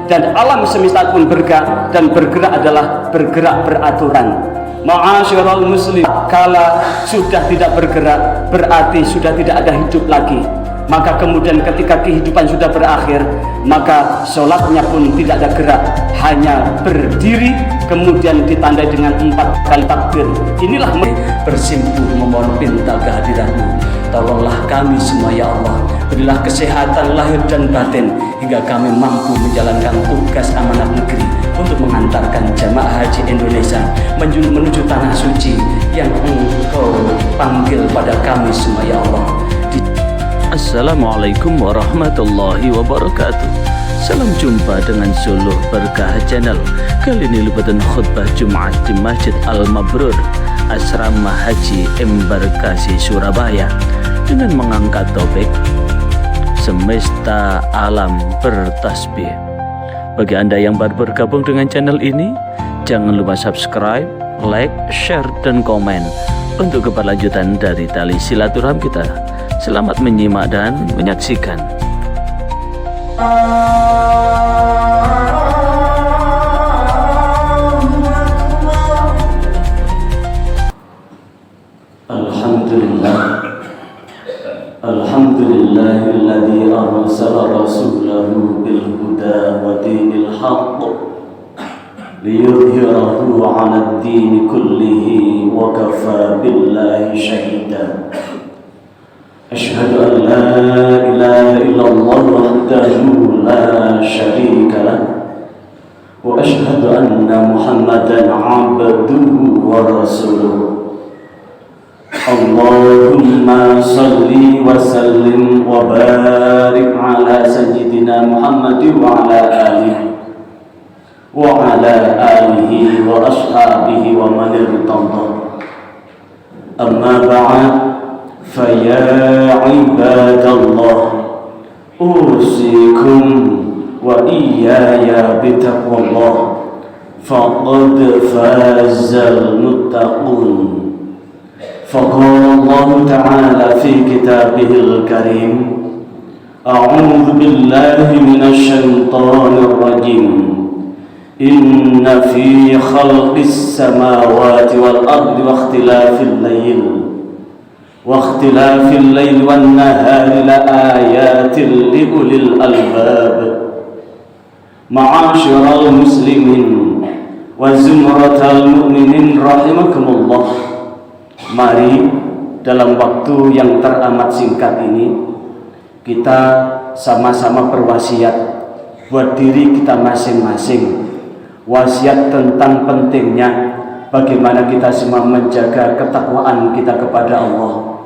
dan alam semesta pun bergerak, dan bergerak adalah bergerak beraturan. Ma'asyiral muslim, kala sudah tidak bergerak berarti sudah tidak ada hidup lagi. Maka kemudian ketika kehidupan sudah berakhir, maka sholatnya pun tidak ada gerak, hanya berdiri kemudian ditandai dengan 4 kali takbir. Inilah bersimpuh memohon pinta kehadirat-Mu. Tolonglah kami semua ya Allah, berilah kesehatan lahir dan batin hingga kami mampu menjalankan tugas amanat negeri untuk mengantarkan jamaah haji Indonesia menuju tanah suci yang Engkau panggil pada kami semua ya Allah. Assalamualaikum warahmatullahi wabarakatuh. Salam jumpa dengan Suluh Berkah Channel. Kali ini lupatan khutbah Jumat di Masjid Al-Mabrur, Asrama Haji Embarkasi Surabaya, dengan mengangkat topik Semesta Alam Bertasbih. Bagi Anda yang baru bergabung dengan channel ini, jangan lupa subscribe, like, share, dan komen untuk keberlanjutan dari tali silaturahmi kita. Selamat menyimak dan menyaksikan. Alhamdulillah, alhamdulillahilladzi arsala rasulahu bil huda wa dinil haqq liyudhhirahu 'ala ad-din kullihi wa kafa billahi shahida. أشهد أن لا إله إلا الله وحده لا شريك له وأشهد أن محمدا عبده ورسوله. اللهم صل وسلم وبارك على سيدنا محمد وعلى آله وأصحابه ومن ارتضى. أما بعد، فيا عباد الله، أوصيكم وإياي بتقوى الله، فقد فاز المتقون. فقال الله تعالى في كتابه الكريم: أعوذ بالله من الشيطان الرجيم، إن في خلق السماوات والأرض واختلاف الليل والنهار لآيات لأولي الألباب. معاشر المسلمين وزمرة المؤمنين rahimakumullah. Mari dalam waktu yang teramat singkat ini kita sama-sama berwasiat buat diri kita masing-masing. Wasiat tentang pentingnya bagaimana kita semua menjaga ketakwaan kita kepada Allah,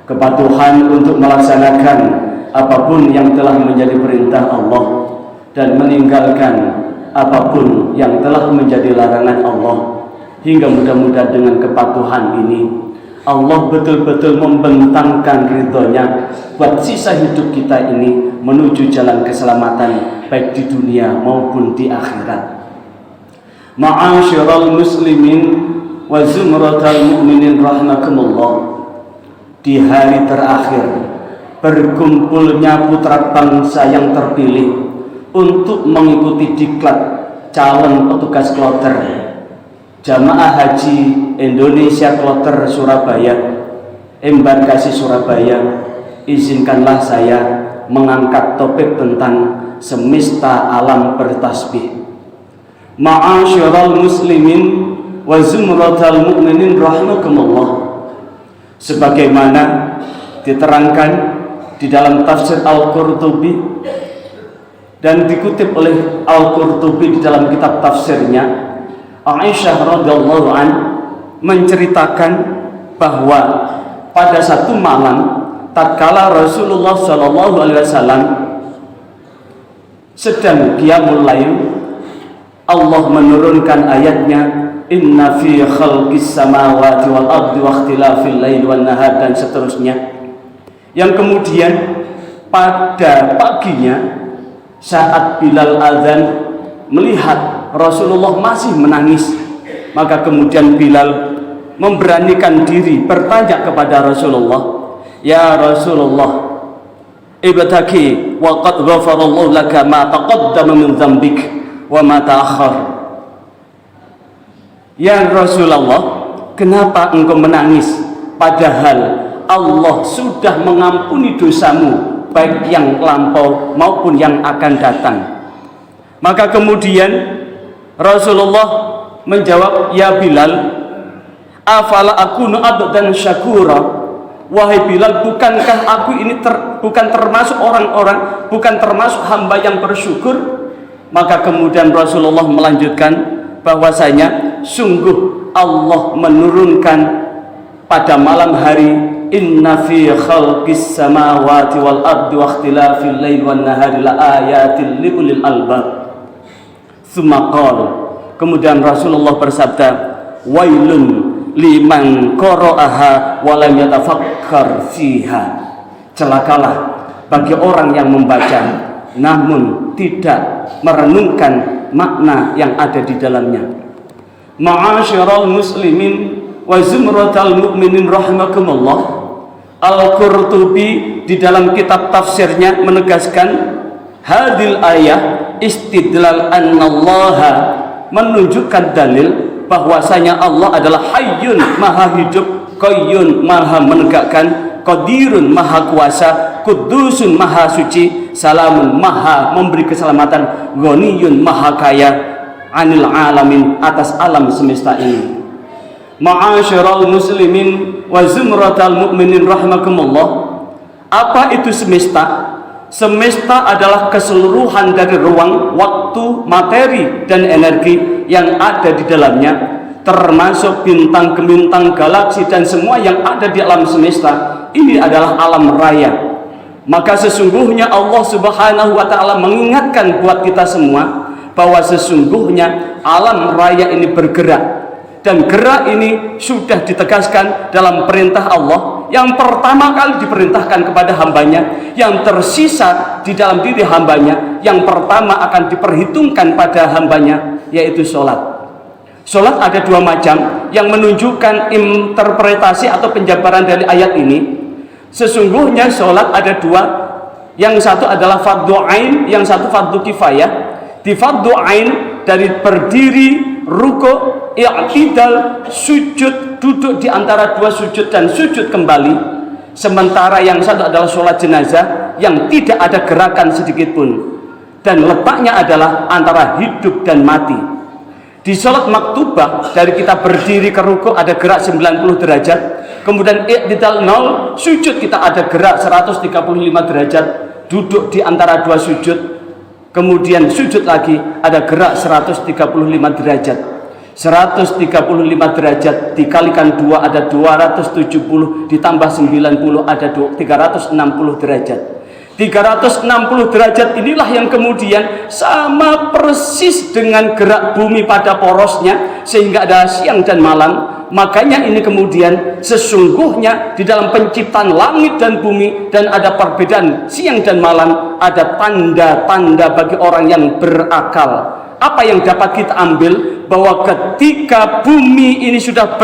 kepatuhan untuk melaksanakan apapun yang telah menjadi perintah Allah, dan meninggalkan apapun yang telah menjadi larangan Allah. Hingga mudah-mudahan dengan kepatuhan ini Allah betul-betul membentangkan ridhonya buat sisa hidup kita ini menuju jalan keselamatan baik di dunia maupun di akhirat. Ma'asyiral muslimin wa zumratal mu'minin rahimakumullah. Di hari terakhir berkumpulnya putra bangsa yang terpilih untuk mengikuti diklat calon petugas kloter Jamaah Haji Indonesia Kloter Surabaya, Embarkasi Surabaya, izinkanlah saya mengangkat topik tentang semesta alam bertasbih. Ma'asyiral muslimin wa zumratal mu'minin rahimakumullah. Sebagaimana diterangkan di dalam tafsir Al-Qurtubi dan dikutip oleh Al-Qurtubi di dalam kitab tafsirnya, Aisyah radhiyallahu an menceritakan bahwa pada satu malam tatkala Rasulullah sallallahu alaihi wasallam sedang qiyamul lail, Allah menurunkan ayatnya inna fi khalqis samawati wal ardi wa ikhtilafil laili wan nahar dan seterusnya, yang kemudian pada paginya saat Bilal azan melihat Rasulullah masih menangis, maka kemudian Bilal memberanikan diri bertanya kepada Rasulullah, "Ya Rasulullah, ibtaki wa qad ghafarallahu laka ma taqaddama min dzambik wa ma ta'akhkhar. Ya Rasulullah, kenapa engkau menangis padahal Allah sudah mengampuni dosamu baik yang lampau maupun yang akan datang? Maka kemudian Rasulullah menjawab, ya Bilal, afala akunu abdan syakura. Wahai Bilal, bukankah aku ini bukan termasuk orang-orang, bukan termasuk hamba yang bersyukur? Maka kemudian Rasulullah melanjutkan bahwasanya sungguh Allah menurunkan pada malam hari, inna fi khalqis samawati wal ardi wa ikhtilafil laili wan nahari la ayatil liulil albab. Tsumma qala, kemudian Rasulullah bersabda, wailun liman qara'aha wa lam yatafakkar fiha. Celakalah bagi orang yang membaca namun tidak merenungkan makna yang ada di dalamnya. Ma'asyiral muslimin wa zumratal mu'minin rahimakumullah, Al-Qurtubi di dalam kitab tafsirnya menegaskan hadil ayah istidlal annallaha, menunjukkan dalil bahwasanya Allah adalah hayyun maha hidup, qayyun maha menegakkan, qadirun maha kuasa, kudusun maha suci, salamun maha memberi keselamatan, ghaniyun maha kaya, anil alamin atas alam semesta ini. Ma'asyiral muslimin wa zumratal mu'minin rahimakumullah, apa itu semesta? Semesta adalah keseluruhan dari ruang, waktu, materi, dan energi yang ada di dalamnya, termasuk bintang, gemintang, galaksi, dan semua yang ada di alam semesta. Ini adalah alam raya. Maka sesungguhnya Allah Subhanahu wa Ta'ala mengingatkan buat kita semua bahwa sesungguhnya alam raya ini bergerak, dan gerak ini sudah ditegaskan dalam perintah Allah. Yang pertama kali diperintahkan kepada hambanya, yang tersisa di dalam diri hambanya, yang pertama akan diperhitungkan pada hambanya, yaitu sholat. Sholat ada dua macam yang menunjukkan interpretasi atau penjabaran dari ayat ini. Sesungguhnya sholat ada dua, yang satu adalah fardhu ain, yang satu fardhu kifayah. Di fardhu ain dari berdiri, ruku', i'tidal, sujud, duduk di antara dua sujud dan sujud kembali. Sementara yang satu adalah sholat jenazah yang tidak ada gerakan sedikit pun, dan letaknya adalah antara hidup dan mati. Di sholat maktubah, dari kita berdiri ke ruku' ada gerak 90 derajat, kemudian i'tidal 0, sujud kita ada gerak 135 derajat, duduk di antara dua sujud, kemudian sujud lagi ada gerak 135 derajat. 135 derajat dikalikan 2 ada 270, ditambah 90 ada 360 derajat. 360 derajat inilah yang kemudian sama persis dengan gerak bumi pada porosnya, sehingga ada siang dan malam. Makanya ini kemudian sesungguhnya di dalam penciptaan langit dan bumi, dan ada perbedaan siang dan malam, ada tanda-tanda bagi orang yang berakal. Apa yang dapat kita ambil? Bahwa ketika bumi ini sudah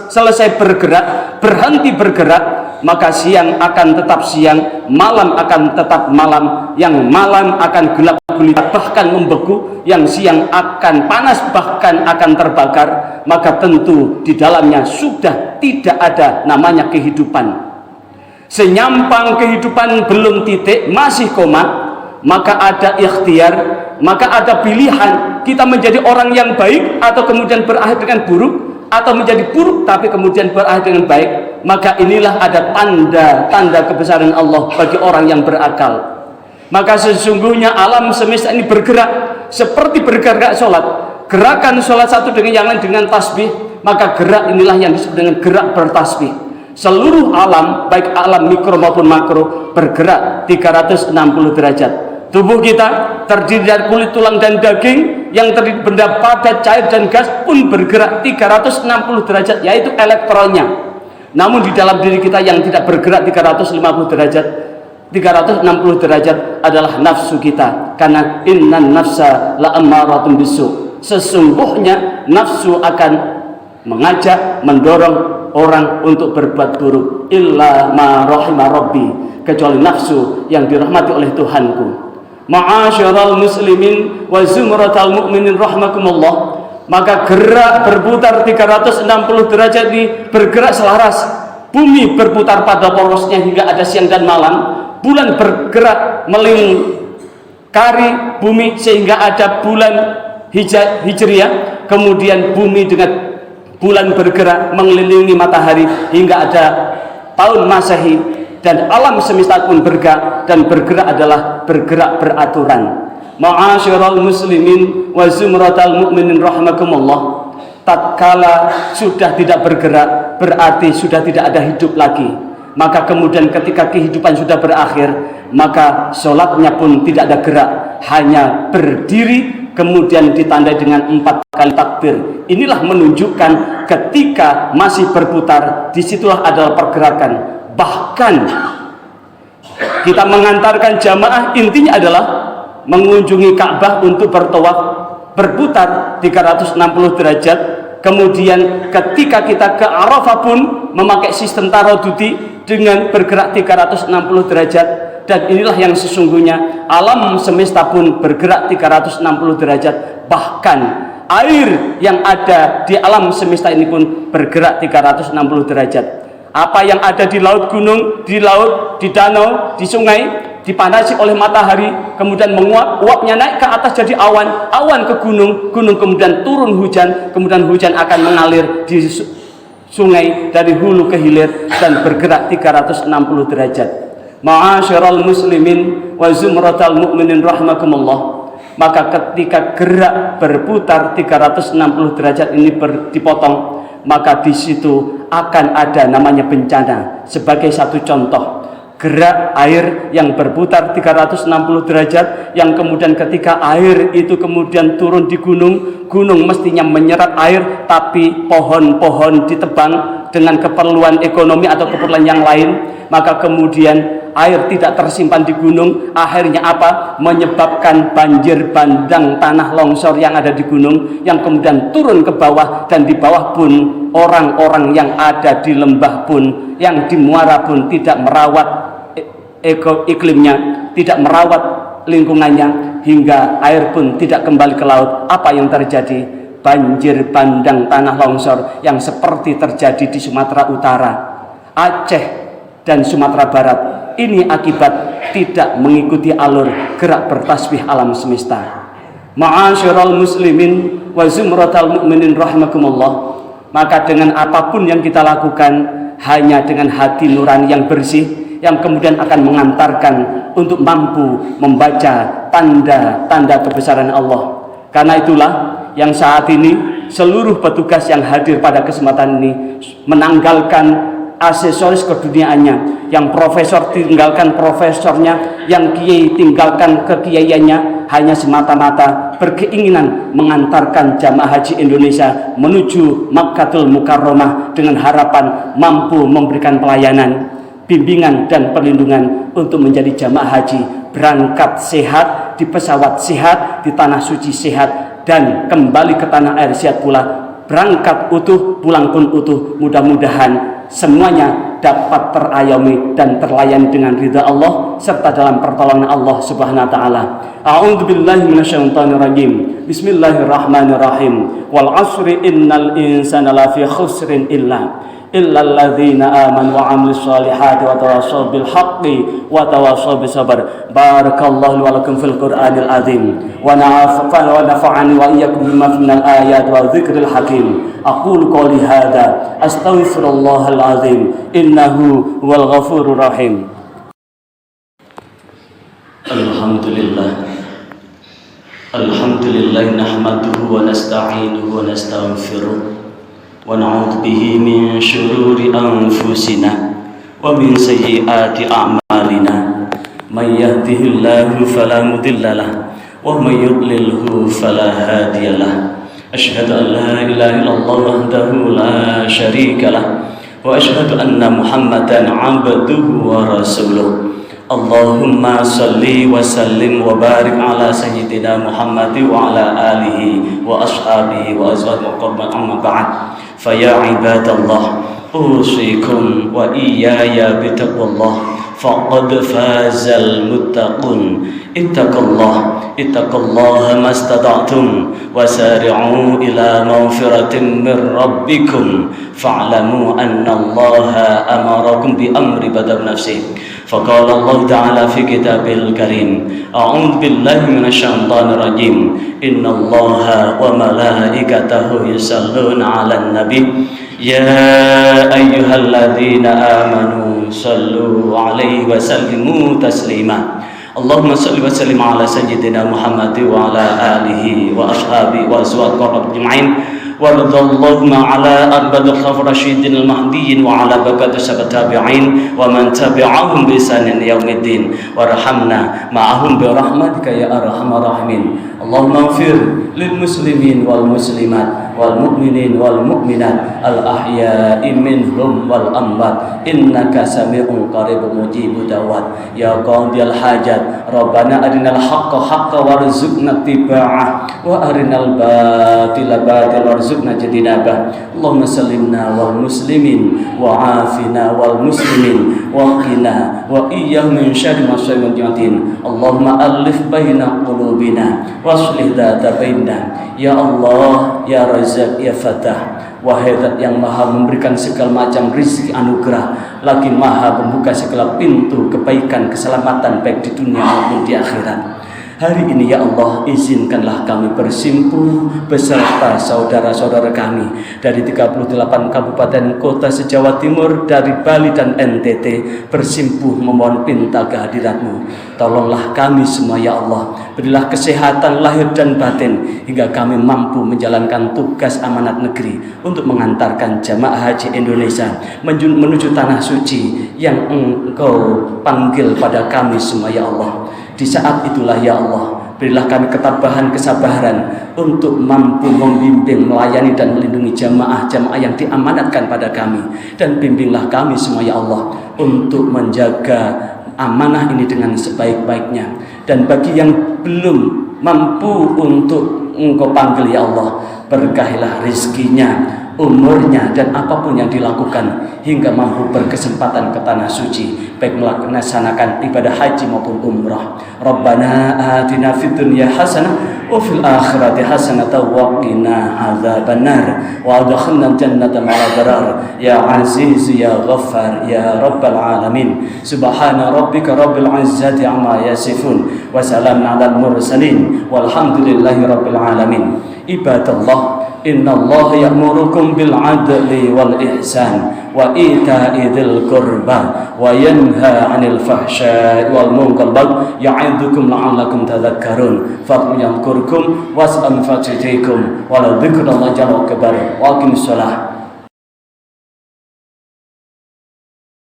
selesai bergerak, berhenti bergerak, maka siang akan tetap siang, malam akan tetap malam, yang malam akan gelap gulita bahkan membeku, yang siang akan panas bahkan akan terbakar. Maka tentu di dalamnya sudah tidak ada namanya kehidupan. Senyampang kehidupan belum titik, masih koma, maka ada ikhtiar, maka ada pilihan, kita menjadi orang yang baik atau kemudian berakhir dengan buruk, atau menjadi buruk tapi kemudian berakhir dengan baik. Maka inilah ada tanda-tanda kebesaran Allah bagi orang yang berakal. Maka sesungguhnya alam semesta ini bergerak seperti bergerak sholat. Gerakan sholat satu dengan yang lain dengan tasbih, maka gerak inilah yang disebut dengan gerak bertasbih. Seluruh alam, baik alam mikro maupun makro, bergerak 360 derajat. Tubuh kita terdiri dari kulit, tulang, dan daging, yang terdiri benda padat, cair, dan gas pun bergerak 360 derajat, yaitu elektronnya. Namun di dalam diri kita yang tidak bergerak 360 derajat, 360 derajat adalah nafsu kita. Karena innan nafsa la ammaratun bisu', sesungguhnya nafsu akan mengajak, mendorong orang untuk berbuat buruk, illa ma rahima rabbi, kecuali nafsu yang dirahmati oleh Tuhanku. Ma'asyiral muslimin wa zumratal mu'minin rahimakumullah. Maka gerak berputar 360 derajat ini bergerak selaras. Bumi berputar pada porosnya hingga ada siang dan malam. Bulan bergerak melingkari bumi sehingga ada bulan hijriah. Kemudian bumi dengan bulan bergerak mengelilingi matahari hingga ada tahun Masehi. Dan alam semesta pun bergerak, dan bergerak adalah bergerak beraturan. Ma'asyiral muslimin wa zumratal mu'minin rahimakumullah. Tatkala sudah tidak bergerak, berarti sudah tidak ada hidup lagi. Maka kemudian ketika kehidupan sudah berakhir, maka sholatnya pun tidak ada gerak, hanya berdiri, kemudian ditandai dengan 4 kali takbir. Inilah menunjukkan ketika masih berputar, disitulah adalah pergerakan. Bahkan kita mengantarkan jamaah, intinya adalah mengunjungi Ka'bah untuk bertawaf, berputar 360 derajat. Kemudian ketika kita ke Arafah pun memakai sistem tarodudi dengan bergerak 360 derajat. Dan inilah yang sesungguhnya alam semesta pun bergerak 360 derajat. Bahkan air yang ada di alam semesta ini pun bergerak 360 derajat. Apa yang ada di laut, gunung, di laut, di danau, di sungai, dipanasi oleh matahari, kemudian menguap, uapnya naik ke atas jadi awan, awan ke gunung, gunung kemudian turun hujan, kemudian hujan akan mengalir di sungai dari hulu ke hilir dan bergerak 360 derajat. Ma'asyiral muslimin wa zumratal mu'minin rahimakumullah. Maka ketika gerak berputar 360 derajat ini dipotong, maka di situ akan ada namanya bencana. Sebagai satu contoh, gerak air yang berputar 360 derajat, yang kemudian ketika air itu kemudian turun di gunung, gunung mestinya menyerap air, tapi pohon-pohon ditebang dengan keperluan ekonomi atau keperluan yang lain, maka kemudian air tidak tersimpan di gunung. Akhirnya apa? Menyebabkan banjir bandang, tanah longsor yang ada di gunung, yang kemudian turun ke bawah, dan di bawah pun orang-orang yang ada di lembah pun, yang di muara pun tidak merawat iklimnya, tidak merawat lingkungannya, hingga air pun tidak kembali ke laut. Apa yang terjadi? Banjir bandang, tanah longsor yang seperti terjadi di Sumatera Utara, Aceh, dan Sumatera Barat. Ini akibat tidak mengikuti alur gerak bertasbih alam semesta. Ma'asyiral muslimin wa zumratal mu'minin rahimakumullah. Maka dengan apapun yang kita lakukan, hanya dengan hati nurani yang bersih, yang kemudian akan mengantarkan untuk mampu membaca tanda-tanda kebesaran Allah. Karena itulah yang saat ini seluruh petugas yang hadir pada kesempatan ini menanggalkan aksesoris keduniaannya, yang profesor tinggalkan profesornya, yang kiai tinggalkan kekiaiannya, hanya semata-mata berkeinginan mengantarkan jamaah haji Indonesia menuju Makkahul Mukarramah dengan harapan mampu memberikan pelayanan, bimbingan, dan perlindungan untuk menjadi jamaah haji, berangkat sehat, di pesawat sehat, di tanah suci sehat, dan kembali ke tanah air sehat pula. Berangkat utuh, pulang pun utuh. Mudah-mudahan semuanya dapat terayomi dan terlayani dengan ridha Allah serta dalam pertolongan Allah Subhanahu wa taala. A'udzubillahi minasyaitonir rajim. Bismillahirrahmanirrahim. Wal 'ashri innal insana lafi khusrin illa alladzina amanu wa 'amilus solihati wa tawassaw bil haqqi wa tawassaw bis sabr. Barakallahu wa lakum fil Qur'anil azim wa nafa'ani wa iyyakum bima minal ayati wa dzikril hakim. Aqulu qouli hadza astaghfirullahal azim innahu huwal ghafurur rahim. Alhamdulillah nahmaduhu wa nasta'inuhu wa nastaghfiruh wa na'udzu bihi min syururi anfusina wa min sayyiati a'malina. May yahdihillahu fala mudilla lahu wa may yudlilhu fala hadiyalah. Asyhadu an la ilaha illallah wahdahu la syarika lah wa asyhadu anna Muhammadan 'abduhu wa rasuluh. Allahumma salli wa sallim wa barik ala sayyidina Muhammad wa ala alihi wa ashabihi wa azwajihi wa qurban amma ba'd. Fa ya ibadallah أوصيكم وإياي بتقوى الله فقد فاز المتقون اتقوا الله ما استطعتم وسارعوا إلى مغفرة من ربكم فاعلموا أن الله أمركم بأمر بدأ بنفسه فقال الله تعالى في كتابه الكريم أعوذ بالله من الشيطان الرجيم إن الله وملائكته يصلون على النبي يا أيها الذين آمنوا صلوا عليه وسلموا تسليما اللهم صل وسلم على سيدنا محمد وعلى آله وأصحابه وأزواجه أجمعين وارض اللهم على أرباب الخلفاء الراشدين المهديين وعلى بقية التابعين ومن تبعهم بإحسان يوم الدين وارحمنا معهم برحمتك يا أرحم الراحمين اللهم اغفر للمسلمين والمسلمات والمؤمنين والمؤمنات الأحياء منهم والأموات إنك سميع قريب مجيب دعوات يا قاضي الحاجات ربنا أرنا الحق حقا وارزقنا اتباعه وأرنا الباطل باطلا وارزقنا اجتنابه اللهم سلمنا والمسلمين وعافنا والمسلمين وقنا وإياه من شر ما الشياطين اللهم ألف بين قلوبنا واصلح ذات بيننا ya Allah ya Razak ya Fatah wahai Zat yang maha memberikan segala macam rizki anugerah lagi maha membuka segala pintu kebaikan keselamatan baik di dunia maupun di akhirat. Hari ini ya Allah izinkanlah kami bersimpuh beserta saudara-saudara kami dari 38 kabupaten kota se-Jawa Timur, dari Bali dan NTT bersimpuh memohon pinta kehadirat-Mu. Tolonglah kami semua ya Allah, berilah kesehatan lahir dan batin hingga kami mampu menjalankan tugas amanat negeri untuk mengantarkan jamaah haji Indonesia menuju tanah suci yang Engkau panggil pada kami semua ya Allah. Di saat itulah ya Allah, berilah kami ketabahan kesabaran untuk mampu membimbing, melayani dan melindungi jamaah-jamaah yang diamanatkan pada kami. Dan bimbinglah kami semua ya Allah untuk menjaga amanah ini dengan sebaik-baiknya. Dan bagi yang belum mampu untuk Engkau panggil ya Allah, berkahilah rizkinya, umurnya dan apapun yang dilakukan hingga mampu berkesempatan ke tanah suci baik melaksanakan ibadah haji maupun umrah. Rabbana atina fid dunya hasanah wa fil akhirati hasanah wa qina adzabannar wa adkhilna jannata ma'al abrar ya aziz ya ghaffar ya rabbal alamin. Subhana rabbika rabbil izzati amma yasifun wa salamun alal mursalin walhamdulillahi rabbil alamin. Ibadallah, innallaha ya'murukum bil 'adli wal ihsan wa ita'i dzil qurba wa yanha 'anil fahsya'i wal munkar ya'idukum la'allakum tadhakkarun. Fadhkurkum was'al fatikum wa la dzikrullahi jalla wa akbar. Wa aqimis shalah.